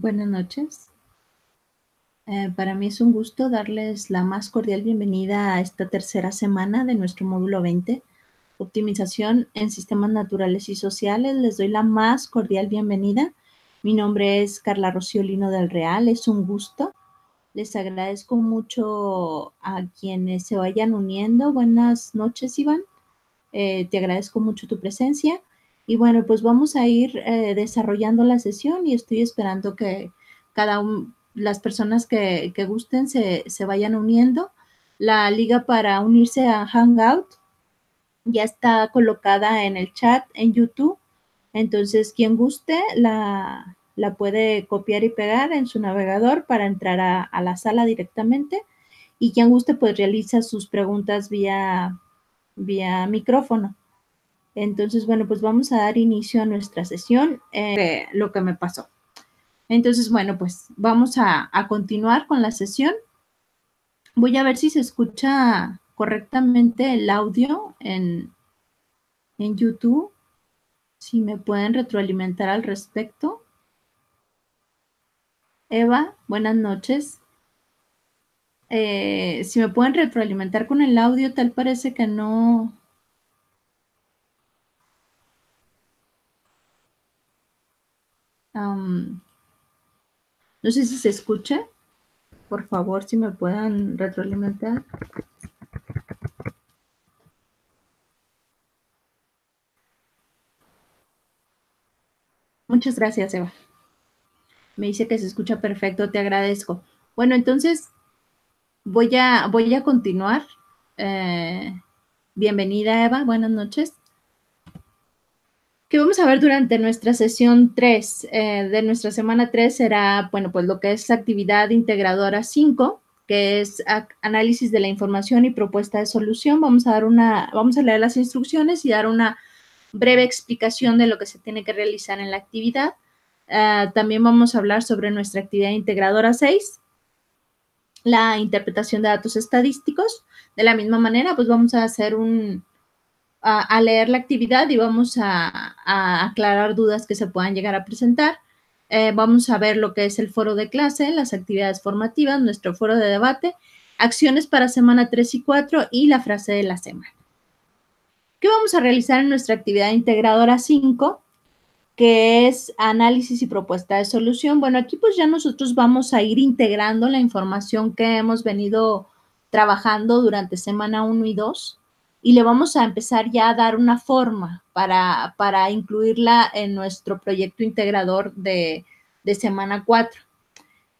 Buenas noches. Para mí es un gusto darles la más cordial bienvenida a esta tercera semana de nuestro módulo 20, Optimización en Sistemas Naturales y Sociales. Les doy la más cordial bienvenida. Mi nombre es Carla Rocío Lino del Real. Es un gusto. Les agradezco mucho a quienes se vayan uniendo. Buenas noches, Iván. Te agradezco mucho tu presencia. Y bueno, pues vamos a ir desarrollando la sesión y estoy esperando que las personas que gusten se vayan uniendo. La liga para unirse a Hangout ya está colocada en el chat en YouTube. Entonces, quien guste la puede copiar y pegar en su navegador para entrar a la sala directamente. Y quien guste, pues realiza sus preguntas vía micrófono. Entonces, bueno, pues vamos a dar inicio a nuestra sesión, lo que me pasó. Entonces, bueno, pues vamos a continuar con la sesión. Voy a ver si se escucha correctamente el audio en YouTube, si me pueden retroalimentar al respecto. Eva, buenas noches. Si me pueden retroalimentar con el audio, tal parece que no. No sé si se escucha. Por favor, si me puedan retroalimentar. Muchas gracias, Eva. Me dice que se escucha perfecto, te agradezco. Bueno, entonces voy a continuar. Bienvenida, Eva, buenas noches. ¿Qué vamos a ver durante nuestra sesión 3 de nuestra semana 3 será, bueno, pues lo que es actividad integradora 5, que es análisis de la información y propuesta de solución. Vamos a leer las instrucciones y dar una breve explicación de lo que se tiene que realizar en la actividad. También vamos a hablar sobre nuestra actividad integradora 6, la interpretación de datos estadísticos. De la misma manera, pues vamos a hacer a leer la actividad y vamos a aclarar dudas que se puedan llegar a presentar. Vamos a ver lo que es el foro de clase, las actividades formativas, nuestro foro de debate, acciones para semana 3 y 4 y la frase de la semana. ¿Qué vamos a realizar en nuestra actividad integradora 5? Que es análisis y propuesta de solución. Bueno, aquí pues ya nosotros vamos a ir integrando la información que hemos venido trabajando durante semana 1 y 2 y le vamos a empezar ya a dar una forma para incluirla en nuestro proyecto integrador de semana 4.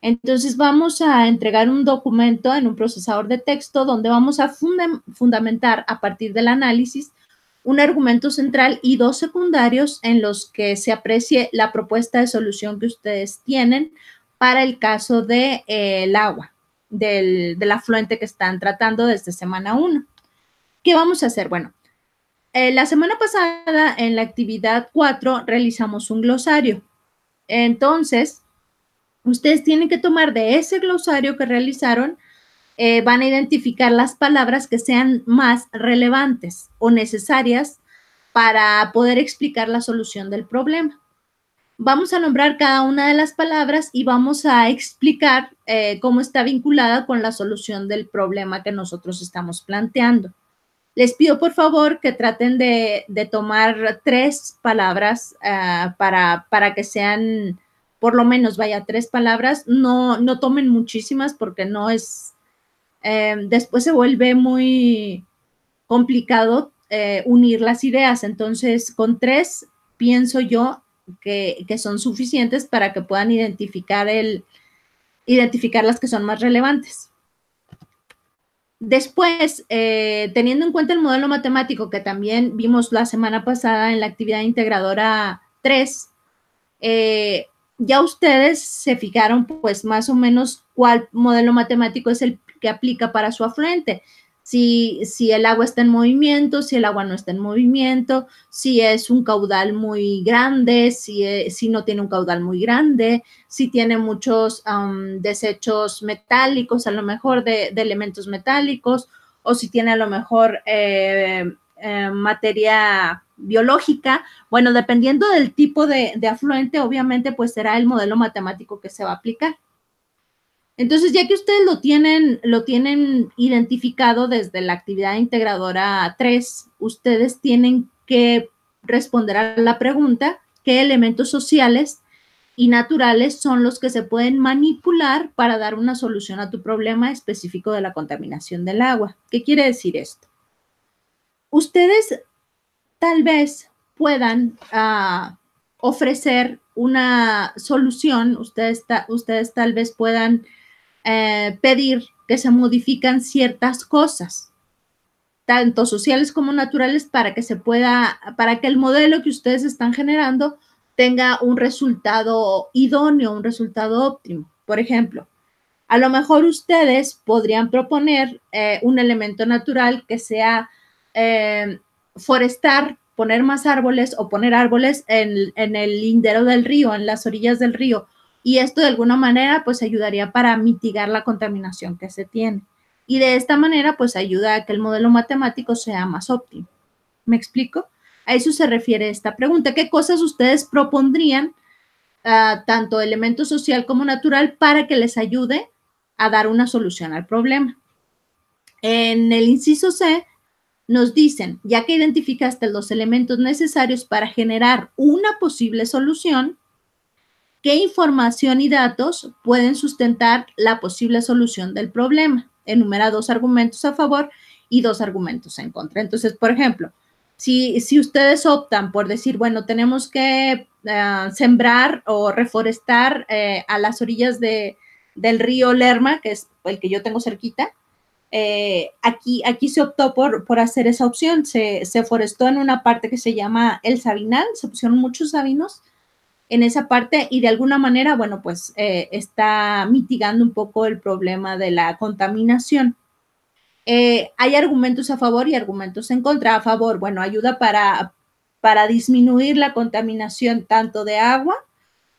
Entonces vamos a entregar un documento en un procesador de texto donde vamos a fundamentar a partir del análisis un argumento central y dos secundarios en los que se aprecie la propuesta de solución que ustedes tienen para el caso del agua, del afluente que están tratando desde semana 1. ¿Qué vamos a hacer? Bueno, la semana pasada en la actividad 4 realizamos un glosario. Entonces, ustedes tienen que tomar de ese glosario que realizaron, van a identificar las palabras que sean más relevantes o necesarias para poder explicar la solución del problema. Vamos a nombrar cada una de las palabras y vamos a explicar cómo está vinculada con la solución del problema que nosotros estamos planteando. Les pido por favor que traten de tomar 3 palabras para que sean, por lo menos, vaya, 3 palabras. No tomen muchísimas porque no es, después se vuelve muy complicado unir las ideas. Entonces, con 3 pienso yo que son suficientes para que puedan identificar las que son más relevantes. Después, teniendo en cuenta el modelo matemático que también vimos la semana pasada en la actividad integradora 3, ya ustedes se fijaron pues más o menos cuál modelo matemático es el que aplica para su afluente. Si el agua está en movimiento, si el agua no está en movimiento, si es un caudal muy grande, si no tiene un caudal muy grande, si tiene muchos desechos metálicos, a lo mejor de elementos metálicos, o si tiene a lo mejor materia biológica. Bueno, dependiendo del tipo de afluente, obviamente, pues será el modelo matemático que se va a aplicar. Entonces, ya que ustedes lo tienen identificado desde la actividad integradora 3, ustedes tienen que responder a la pregunta: ¿qué elementos sociales y naturales son los que se pueden manipular para dar una solución a tu problema específico de la contaminación del agua? ¿Qué quiere decir esto? Ustedes tal vez puedan ofrecer una solución, ustedes tal vez puedan pedir que se modifican ciertas cosas, tanto sociales como naturales, para que el modelo que ustedes están generando tenga un resultado idóneo, un resultado óptimo. Por ejemplo, a lo mejor ustedes podrían proponer un elemento natural que sea forestar, poner más árboles o poner árboles en el lindero del río, en las orillas del río. Y esto de alguna manera pues ayudaría para mitigar la contaminación que se tiene. Y de esta manera pues ayuda a que el modelo matemático sea más óptimo. ¿Me explico? A eso se refiere esta pregunta. ¿Qué cosas ustedes propondrían, tanto elemento social como natural, para que les ayude a dar una solución al problema? En el inciso C nos dicen: ya que identificaste los elementos necesarios para generar una posible solución, ¿qué información y datos pueden sustentar la posible solución del problema? Enumera 2 argumentos a favor y 2 argumentos en contra. Entonces, por ejemplo, si ustedes optan por decir, bueno, tenemos que sembrar o reforestar a las orillas del río Lerma, que es el que yo tengo cerquita, aquí se optó por hacer esa opción. Se forestó en una parte que se llama El Sabinal, se pusieron muchos sabinos en esa parte y de alguna manera, bueno, pues está mitigando un poco el problema de la contaminación. Hay argumentos a favor y argumentos en contra. A favor, bueno, ayuda para disminuir la contaminación tanto de agua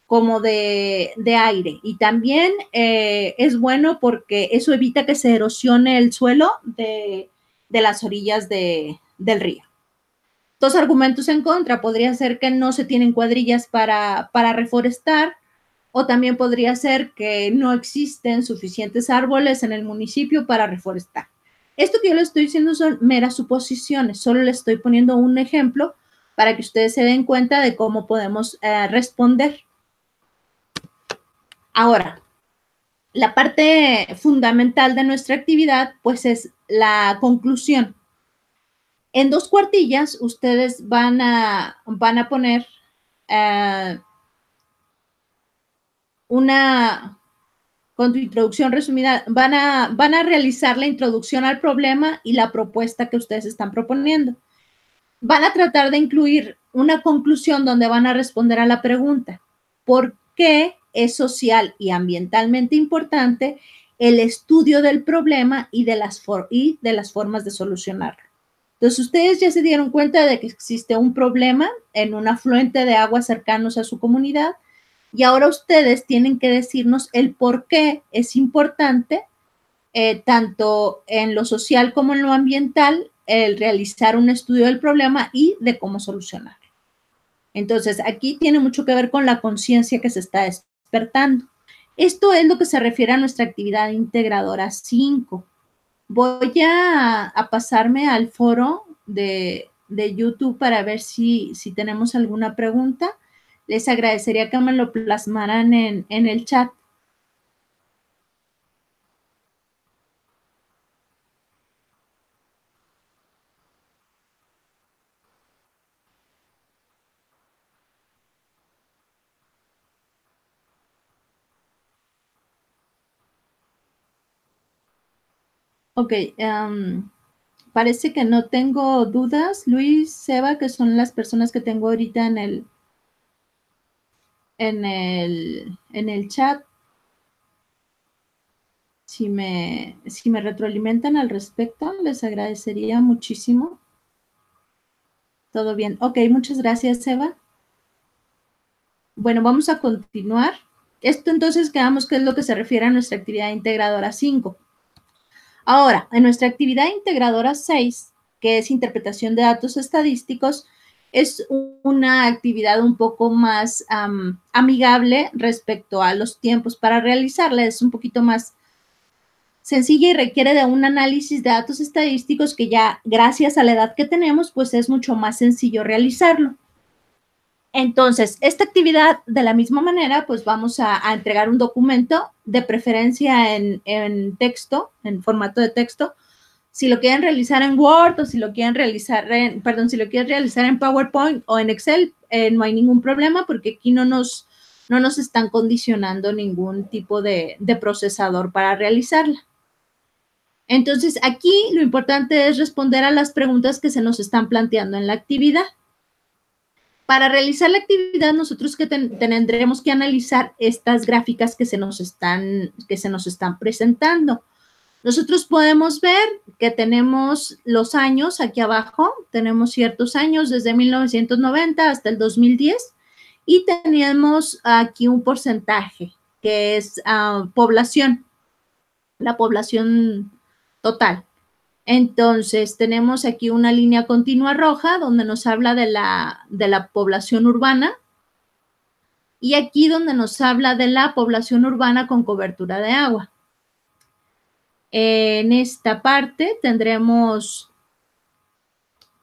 como de aire. Y también es bueno porque eso evita que se erosione el suelo de las orillas del río. 2 argumentos en contra: podría ser que no se tienen cuadrillas para reforestar, o también podría ser que no existen suficientes árboles en el municipio para reforestar. Esto que yo les estoy diciendo son meras suposiciones, solo les estoy poniendo un ejemplo para que ustedes se den cuenta de cómo podemos responder. Ahora, la parte fundamental de nuestra actividad pues es la conclusión. En 2 cuartillas ustedes van a poner con tu introducción resumida, van a realizar la introducción al problema y la propuesta que ustedes están proponiendo. Van a tratar de incluir una conclusión donde van a responder a la pregunta: ¿por qué es social y ambientalmente importante el estudio del problema y de las formas de solucionarlo? Entonces, ustedes ya se dieron cuenta de que existe un problema en un afluente de agua cercanos a su comunidad, y ahora ustedes tienen que decirnos el por qué es importante, tanto en lo social como en lo ambiental, el realizar un estudio del problema y de cómo solucionarlo. Entonces, aquí tiene mucho que ver con la conciencia que se está despertando. Esto es lo que se refiere a nuestra actividad integradora 5. Voy a pasarme al foro de YouTube para ver si tenemos alguna pregunta. Les agradecería que me lo plasmaran en el chat. Ok, parece que no tengo dudas. Luis, Seba, que son las personas que tengo ahorita en el chat. Si me retroalimentan al respecto, les agradecería muchísimo. Todo bien. Ok, muchas gracias, Seba. Bueno, vamos a continuar. Esto entonces quedamos que es lo que se refiere a nuestra actividad integradora 5. Ahora, en nuestra actividad integradora 6, que es interpretación de datos estadísticos, es una actividad un poco más amigable respecto a los tiempos para realizarla. Es un poquito más sencilla y requiere de un análisis de datos estadísticos que ya, gracias a la edad que tenemos, pues es mucho más sencillo realizarlo. Entonces, esta actividad, de la misma manera, pues vamos a entregar un documento, de preferencia en texto, en formato de texto. Si lo quieren realizar en Word o si lo quieren realizar si lo quieren realizar en PowerPoint o en Excel, no hay ningún problema porque aquí no nos están condicionando ningún tipo de procesador para realizarla. Entonces, aquí lo importante es responder a las preguntas que se nos están planteando en la actividad. Para realizar la actividad, nosotros tendremos que analizar estas gráficas que se nos están presentando. Nosotros podemos ver que tenemos los años aquí abajo, tenemos ciertos años desde 1990 hasta el 2010 y tenemos aquí un porcentaje que es población, la población total. Entonces, tenemos aquí una línea continua roja donde nos habla de la población urbana y aquí donde nos habla de la población urbana con cobertura de agua. En esta parte tendremos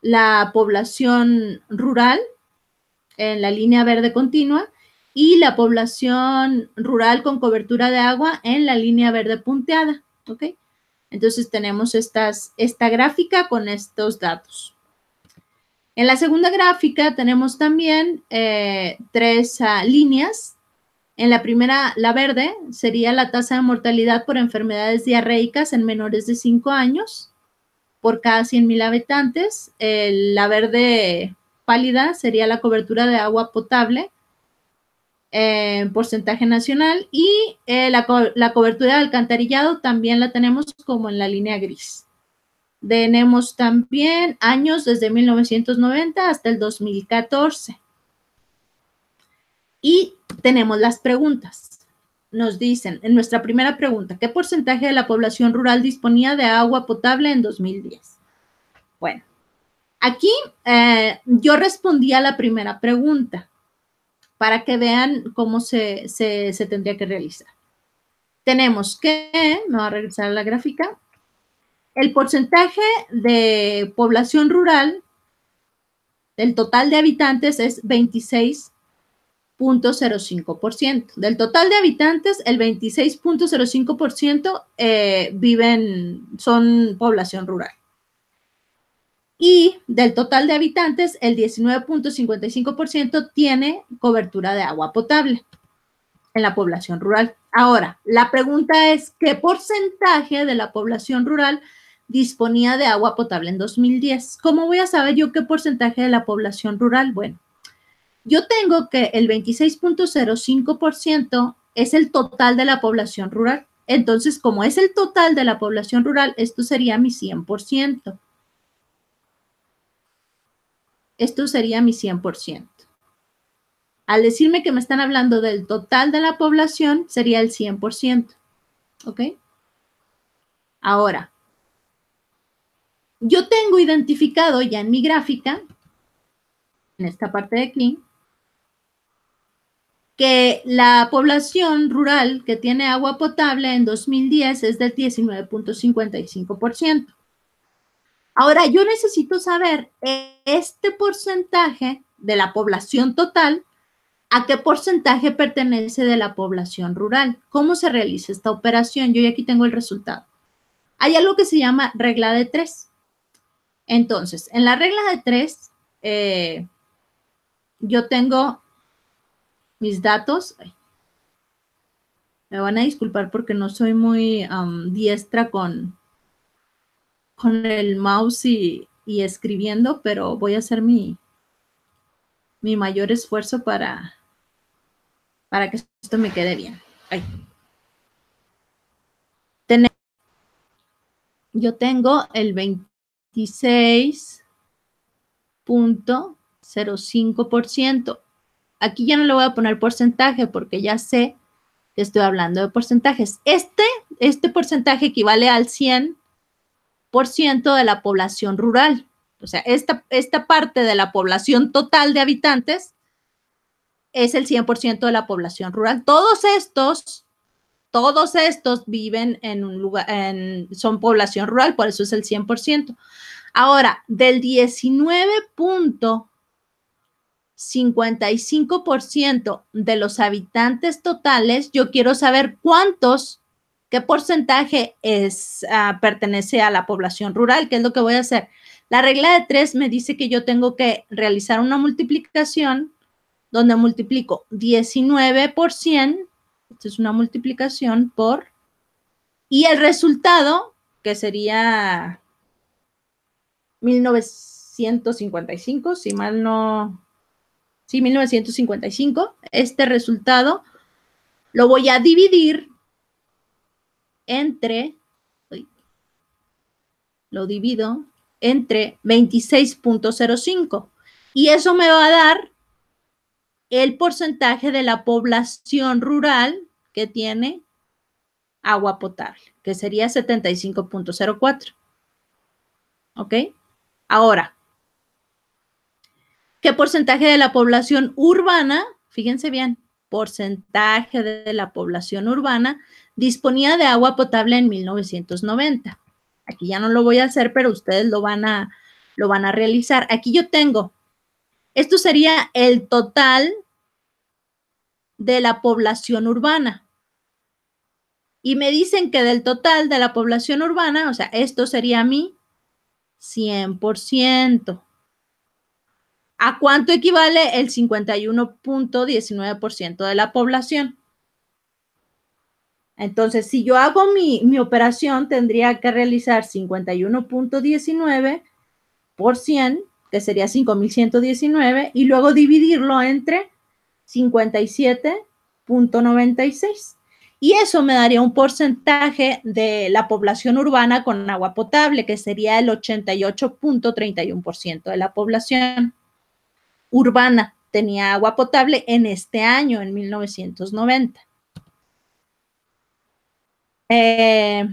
la población rural en la línea verde continua y la población rural con cobertura de agua en la línea verde punteada, ¿ok? Entonces tenemos esta gráfica con estos datos. En la segunda gráfica tenemos también tres líneas. En la primera, la verde, sería la tasa de mortalidad por enfermedades diarreicas en menores de 5 años por cada 100,000 habitantes. La verde pálida sería la cobertura de agua potable en porcentaje nacional y la cobertura de alcantarillado también la tenemos como en la línea gris. Tenemos también años desde 1990 hasta el 2014. Y tenemos las preguntas. Nos dicen, en nuestra primera pregunta, ¿qué porcentaje de la población rural disponía de agua potable en 2010? Bueno, aquí yo respondí a la primera pregunta para que vean cómo se tendría que realizar. Tenemos que, me voy a regresar a la gráfica, el porcentaje de población rural del total de habitantes es 26.05%. Del total de habitantes, el 26.05% son población rural. Y del total de habitantes, el 19.55% tiene cobertura de agua potable en la población rural. Ahora, la pregunta es, ¿qué porcentaje de la población rural disponía de agua potable en 2010? ¿Cómo voy a saber yo qué porcentaje de la población rural? Bueno, yo tengo que el 26.05% es el total de la población rural. Entonces, como es el total de la población rural, esto sería mi 100%. Esto sería mi 100%. Al decirme que me están hablando del total de la población, sería el 100%. ¿Ok? Ahora, yo tengo identificado ya en mi gráfica, en esta parte de aquí, que la población rural que tiene agua potable en 2010 es del 19.55%. Ahora, yo necesito saber este porcentaje de la población total, ¿a qué porcentaje pertenece de la población rural? ¿Cómo se realiza esta operación? Yo ya aquí tengo el resultado. Hay algo que se llama regla de 3. Entonces, en la regla de 3, yo tengo mis datos. Me van a disculpar porque no soy muy diestra con el mouse y escribiendo, pero voy a hacer mi mayor esfuerzo para que esto me quede bien. Yo tengo el 26.05%. Aquí ya no le voy a poner porcentaje porque ya sé que estoy hablando de porcentajes. Este porcentaje equivale al 100% de la población rural. O sea, esta parte de la población total de habitantes es el 100% de la población rural. Todos estos viven en un lugar, son población rural, por eso es el 100%. Ahora, del 19.55% de los habitantes totales, yo quiero saber qué porcentaje pertenece a la población rural. ¿Qué es lo que voy a hacer? La regla de 3 me dice que yo tengo que realizar una multiplicación donde multiplico 19 por 100, esto es una multiplicación por, y el resultado, que sería 1955, si mal no, sí, 1955, este resultado lo voy a dividir lo divido entre 26.05 y eso me va a dar el porcentaje de la población rural que tiene agua potable, que sería 75.04. ¿Ok? Ahora, ¿qué porcentaje de la población urbana, fíjense bien, porcentaje de la población urbana disponía de agua potable en 1990? Aquí ya no lo voy a hacer, pero ustedes lo van a realizar. Aquí yo tengo, esto sería el total de la población urbana. Y me dicen que del total de la población urbana, o sea, esto sería mi 100%. ¿A cuánto equivale el 51.19% de la población? Entonces, si yo hago mi operación, tendría que realizar 51.19 por 100, que sería 5.119, y luego dividirlo entre 57.96. Y eso me daría un porcentaje de la población urbana con agua potable, que sería el 88.31% de la población urbana tenía agua potable en este año, en 1990. Ya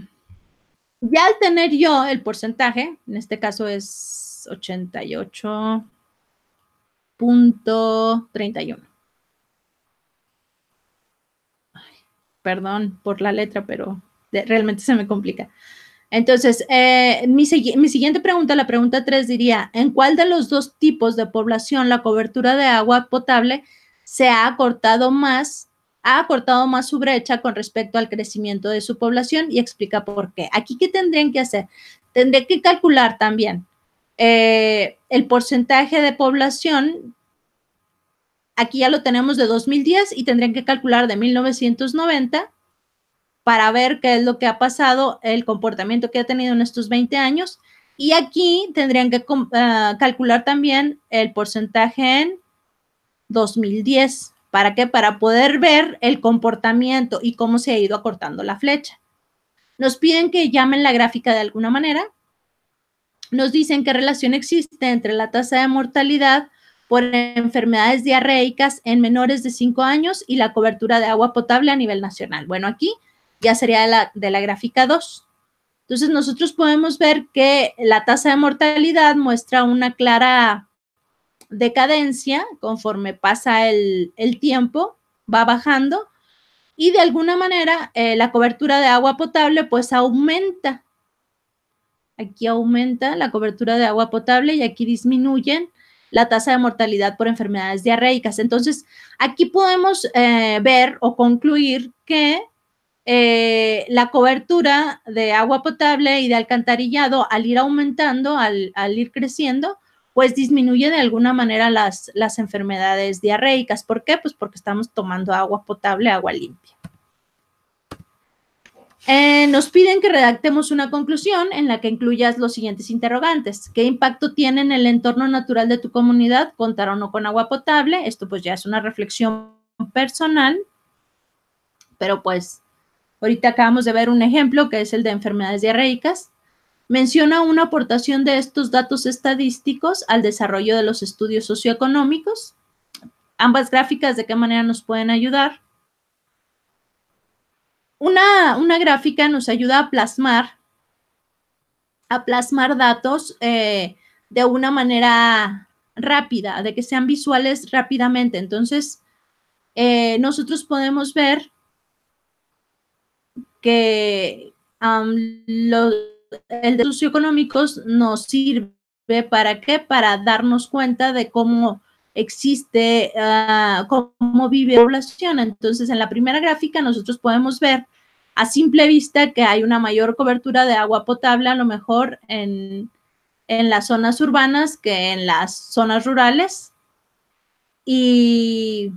al tener yo el porcentaje, en este caso es 88.31. Perdón por la letra, pero realmente se me complica. Entonces, mi siguiente pregunta, la pregunta 3, diría, ¿en cuál de los dos tipos de población la cobertura de agua potable se ha acortado más su brecha con respecto al crecimiento de su población? Y explica por qué. Aquí, ¿qué tendrían que hacer? Tendría que calcular también el porcentaje de población. Aquí ya lo tenemos de 2010 y tendrían que calcular de 1990 para ver qué es lo que ha pasado, el comportamiento que ha tenido en estos 20 años. Y aquí tendrían que calcular también el porcentaje en 2010. ¿Para qué? Para poder ver el comportamiento y cómo se ha ido acortando la flecha. Nos piden que llamen la gráfica de alguna manera. Nos dicen qué relación existe entre la tasa de mortalidad por enfermedades diarreicas en menores de 5 años y la cobertura de agua potable a nivel nacional. Bueno, aquí ya sería de la gráfica 2. Entonces, nosotros podemos ver que la tasa de mortalidad muestra una clara decadencia conforme pasa el tiempo, va bajando y de alguna manera la cobertura de agua potable pues aumenta. Aquí aumenta la cobertura de agua potable y aquí disminuyen la tasa de mortalidad por enfermedades diarreicas. Entonces, aquí podemos ver o concluir que la cobertura de agua potable y de alcantarillado, al ir aumentando, al ir creciendo, pues disminuye de alguna manera las enfermedades diarreicas. ¿Por qué? Pues porque estamos tomando agua potable, agua limpia. Nos piden que redactemos una conclusión en la que incluyas los siguientes interrogantes. ¿Qué impacto tiene en el entorno natural de tu comunidad contar o no con agua potable? Esto pues ya es una reflexión personal, pero pues ahorita acabamos de ver un ejemplo que es el de enfermedades diarreicas. Menciona una aportación de estos datos estadísticos al desarrollo de los estudios socioeconómicos. Ambas gráficas, ¿de qué manera nos pueden ayudar? Una gráfica nos ayuda a plasmar datos de una manera rápida, de que sean visuales rápidamente. Entonces, nosotros podemos ver que el de socioeconómicos nos sirve ¿para qué? Para darnos cuenta de cómo existe, cómo vive la población. Entonces, en la primera gráfica nosotros podemos ver a simple vista que hay una mayor cobertura de agua potable, a lo mejor en las zonas urbanas que en las zonas rurales. Y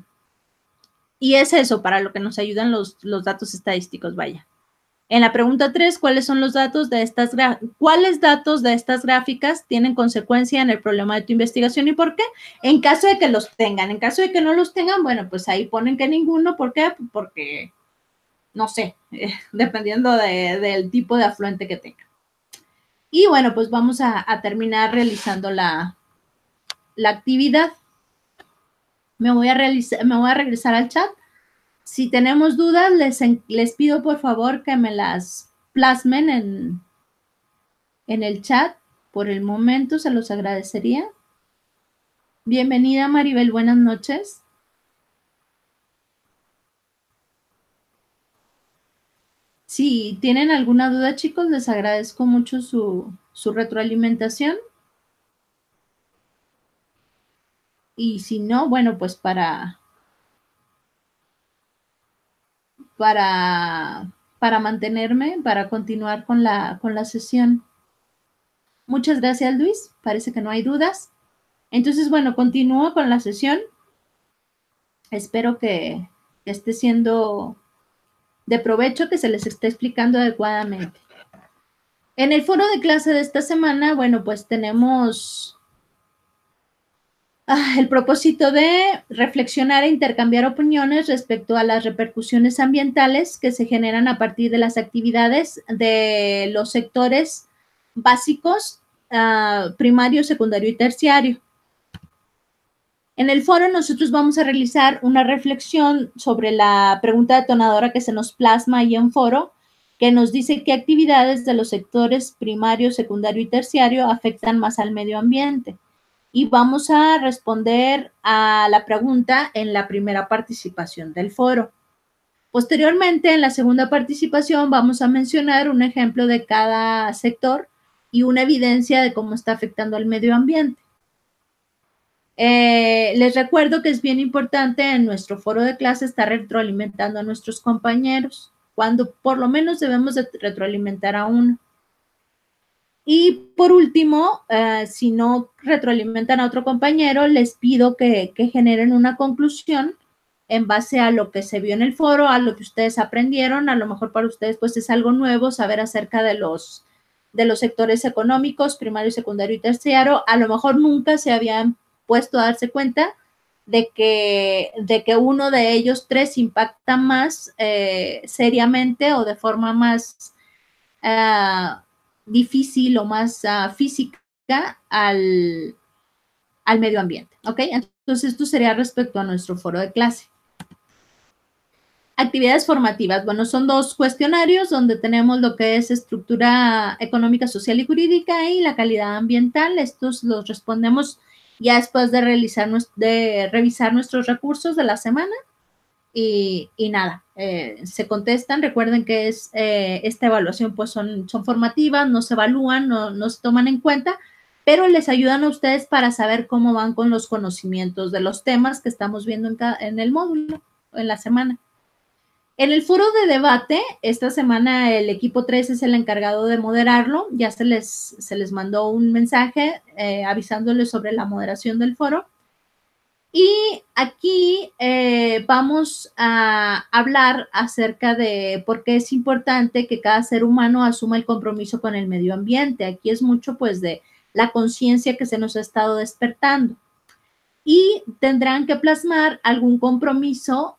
es eso para lo que nos ayudan los datos estadísticos, vaya. En la pregunta 3, ¿cuáles son los datos de cuáles datos de estas gráficas tienen consecuencia en el problema de tu investigación y por qué? En caso de que los tengan. En caso de que no los tengan, bueno, pues ahí ponen que ninguno. ¿Por qué? Porque, no sé, dependiendo del tipo de afluente que tengan. Y bueno, pues vamos a terminar realizando la actividad. Me voy a regresar al chat. Si tenemos dudas, les pido por favor que me las plasmen en el chat. Por el momento se los agradecería. Bienvenida Maribel, buenas noches. Si tienen alguna duda, chicos, les agradezco mucho su retroalimentación. Y si no, bueno, pues para mantenerme, para continuar con la sesión. Muchas gracias, Luis. Parece que no hay dudas. Entonces, bueno, continúo con la sesión. Espero que esté siendo de provecho, que se les esté explicando adecuadamente. En el foro de clase de esta semana, bueno, pues tenemos el propósito de reflexionar e intercambiar opiniones respecto a las repercusiones ambientales que se generan a partir de las actividades de los sectores básicos, primario, secundario y terciario. En el foro nosotros vamos a realizar una reflexión sobre la pregunta detonadora que se nos plasma ahí en foro, que nos dice qué actividades de los sectores primario, secundario y terciario afectan más al medio ambiente. Y vamos a responder a la pregunta en la primera participación del foro. Posteriormente, en la segunda participación, vamos a mencionar un ejemplo de cada sector y una evidencia de cómo está afectando al medio ambiente. Les recuerdo que es bien importante en nuestro foro de clase estar retroalimentando a nuestros compañeros, cuando por lo menos debemos de retroalimentar a uno. Y por último, si no retroalimentan a otro compañero, les pido que generen una conclusión en base a lo que se vio en el foro, a lo que ustedes aprendieron. A lo mejor para ustedes pues es algo nuevo saber acerca de los sectores económicos, primario, secundario y terciario. A lo mejor nunca se habían puesto a darse cuenta de que uno de ellos tres impacta más seriamente o de forma más difícil o más física al medio ambiente, ¿ok? Entonces, esto sería respecto a nuestro foro de clase. Actividades formativas. Bueno, son 2 cuestionarios donde tenemos lo que es estructura económica, social y jurídica y la calidad ambiental. Estos los respondemos ya después de revisar nuestros recursos de la semana. Y nada, se contestan. Recuerden que esta evaluación pues son formativas, no se evalúan, no se toman en cuenta, pero les ayudan a ustedes para saber cómo van con los conocimientos de los temas que estamos viendo en el módulo, en la semana. En el foro de debate, esta semana el equipo 3 es el encargado de moderarlo. Ya se les mandó un mensaje avisándoles sobre la moderación del foro. Y aquí vamos a hablar acerca de por qué es importante que cada ser humano asuma el compromiso con el medio ambiente. Aquí es mucho pues de la conciencia que se nos ha estado despertando. Y tendrán que plasmar algún compromiso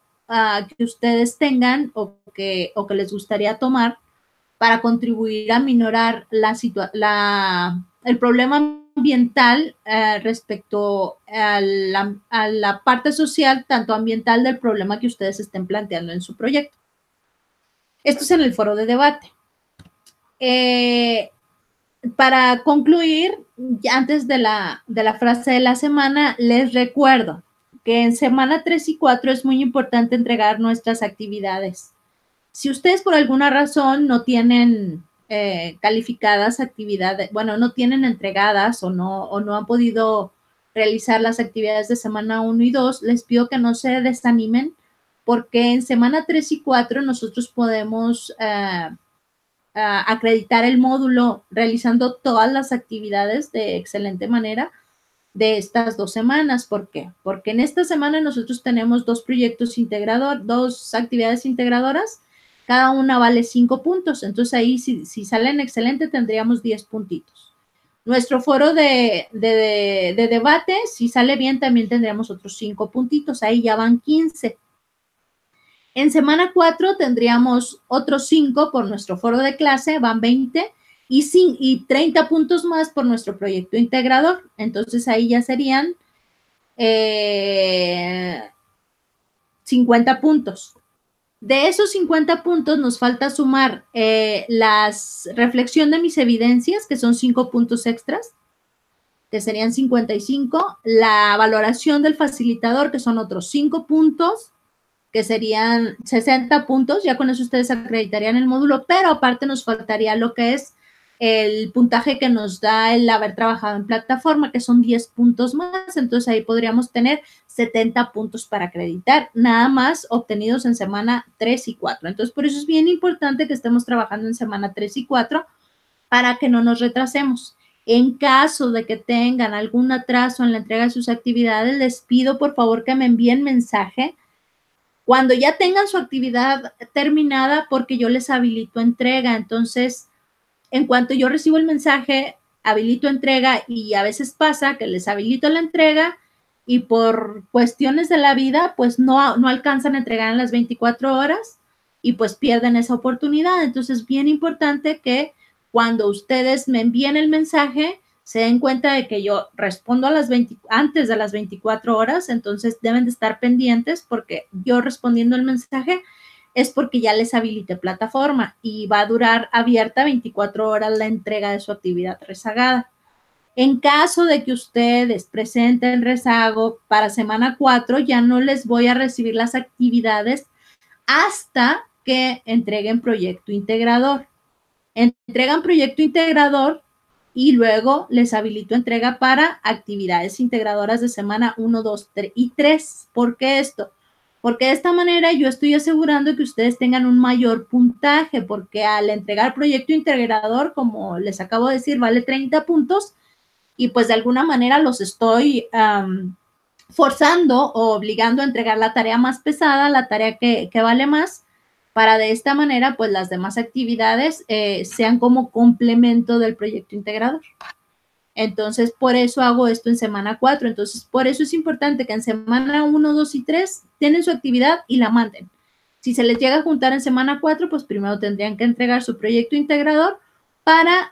que ustedes tengan o que les gustaría tomar para contribuir a minorar el problema ambiental respecto a la parte social, tanto ambiental del problema que ustedes estén planteando en su proyecto. Esto es en el foro de debate. para concluir, antes de la frase de la semana, les recuerdo que en semana 3 y 4 es muy importante entregar nuestras actividades. Si ustedes por alguna razón no tienen calificadas actividades, bueno, no tienen entregadas o no han podido realizar las actividades de semana 1 y 2, les pido que no se desanimen, porque en semana 3 y 4 nosotros podemos acreditar el módulo realizando todas las actividades de excelente manera de estas 2 semanas. ¿Por qué? Porque en esta semana nosotros tenemos 2 proyectos integradores, 2 actividades integradoras, cada una vale 5 puntos. Entonces ahí si salen excelente tendríamos 10 puntitos. Nuestro foro de debate, si sale bien, también tendríamos otros 5 puntitos. Ahí ya van 15. En semana 4 tendríamos otros 5 por nuestro foro de clase, van 20, y 30 puntos más por nuestro proyecto integrador. Entonces ahí ya serían 50 puntos. De esos 50 puntos nos falta sumar la reflexión de mis evidencias, que son 5 puntos extras, que serían 55, la valoración del facilitador, que son otros 5 puntos, que serían 60 puntos, ya con eso ustedes acreditarían el módulo, pero aparte nos faltaría lo que es el puntaje que nos da el haber trabajado en plataforma, que son 10 puntos más, entonces ahí podríamos tener 70 puntos para acreditar, nada más obtenidos en semana 3 y 4. Entonces, por eso es bien importante que estemos trabajando en semana 3 y 4 para que no nos retrasemos. En caso de que tengan algún atraso en la entrega de sus actividades, les pido por favor que me envíen mensaje cuando ya tengan su actividad terminada, porque yo les habilito entrega. Entonces, en cuanto yo recibo el mensaje, habilito entrega, y a veces pasa que les habilito la entrega y por cuestiones de la vida, pues no alcanzan a entregar en las 24 horas y pues pierden esa oportunidad. Entonces, es bien importante que cuando ustedes me envíen el mensaje, se den cuenta de que yo respondo antes de las 24 horas, entonces deben de estar pendientes, porque yo respondiendo el mensaje es porque ya les habilité plataforma y va a durar abierta 24 horas la entrega de su actividad rezagada. En caso de que ustedes presenten rezago para semana 4, ya no les voy a recibir las actividades hasta que entreguen proyecto integrador. Entregan proyecto integrador y luego les habilito entrega para actividades integradoras de semana 1, 2 y 3. ¿Por qué esto? Porque de esta manera yo estoy asegurando que ustedes tengan un mayor puntaje, porque al entregar proyecto integrador, como les acabo de decir, vale 30 puntos, y pues de alguna manera los estoy forzando o obligando a entregar la tarea más pesada, la tarea que vale más, para de esta manera pues las demás actividades sean como complemento del proyecto integrador. Entonces, por eso hago esto en semana 4. Entonces, por eso es importante que en semana 1, 2 y 3 tienen su actividad y la manden. Si se les llega a juntar en semana 4, pues primero tendrían que entregar su proyecto integrador para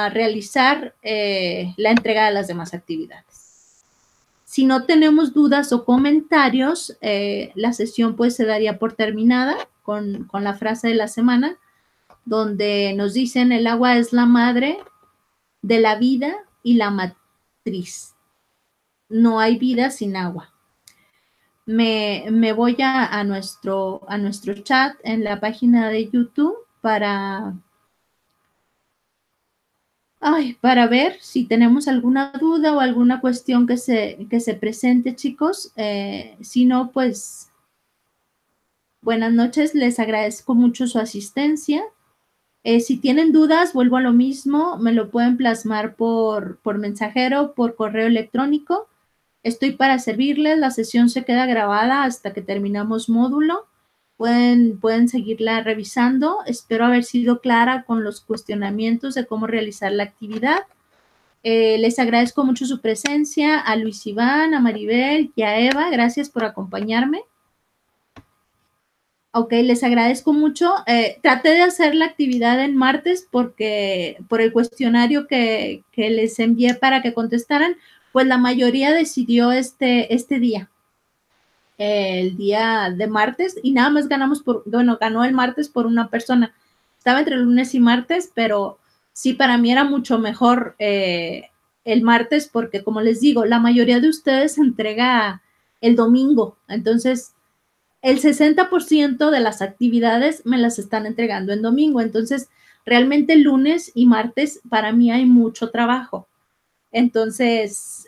realizar la entrega de las demás actividades. Si no tenemos dudas o comentarios, la sesión pues se daría por terminada con la frase de la semana, donde nos dicen: el agua es la madre de la vida y la matriz. No hay vida sin agua. Me voy a nuestro chat en la página de YouTube para ver si tenemos alguna duda o alguna cuestión que se presente, chicos. Si no, pues buenas noches, les agradezco mucho su asistencia. Si tienen dudas, vuelvo a lo mismo, me lo pueden plasmar por mensajero, por correo electrónico. Estoy para servirles, la sesión se queda grabada hasta que terminamos módulo. Pueden seguirla revisando. Espero haber sido clara con los cuestionamientos de cómo realizar la actividad. Les agradezco mucho su presencia, a Luis Iván, a Maribel y a Eva. Gracias por acompañarme. Ok, les agradezco mucho. Traté de hacer la actividad en martes porque por el cuestionario que les envié para que contestaran, pues la mayoría decidió este día, el día de martes, y nada más ganó el martes por una persona. Estaba entre lunes y martes, pero sí, para mí era mucho mejor el martes porque, como les digo, la mayoría de ustedes entrega el domingo. Entonces, el 60% de las actividades me las están entregando en domingo. Entonces, realmente lunes y martes para mí hay mucho trabajo. Entonces,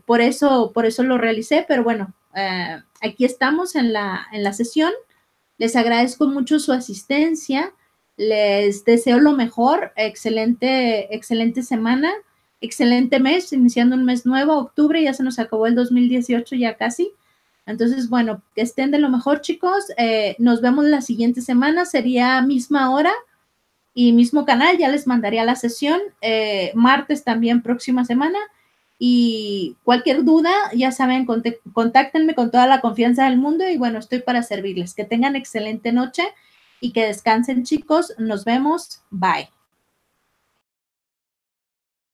por eso lo realicé, pero bueno, aquí estamos en la sesión. Les agradezco mucho su asistencia. Les deseo lo mejor. Excelente semana, excelente mes, iniciando un mes nuevo, octubre, ya se nos acabó el 2018 ya casi. Entonces, bueno, que estén de lo mejor, chicos. Nos vemos la siguiente semana, sería misma hora y mismo canal, ya les mandaría la sesión. Martes también, próxima semana. Y cualquier duda, ya saben, contáctenme con toda la confianza del mundo y bueno, estoy para servirles. Que tengan excelente noche y que descansen, chicos. Nos vemos. Bye.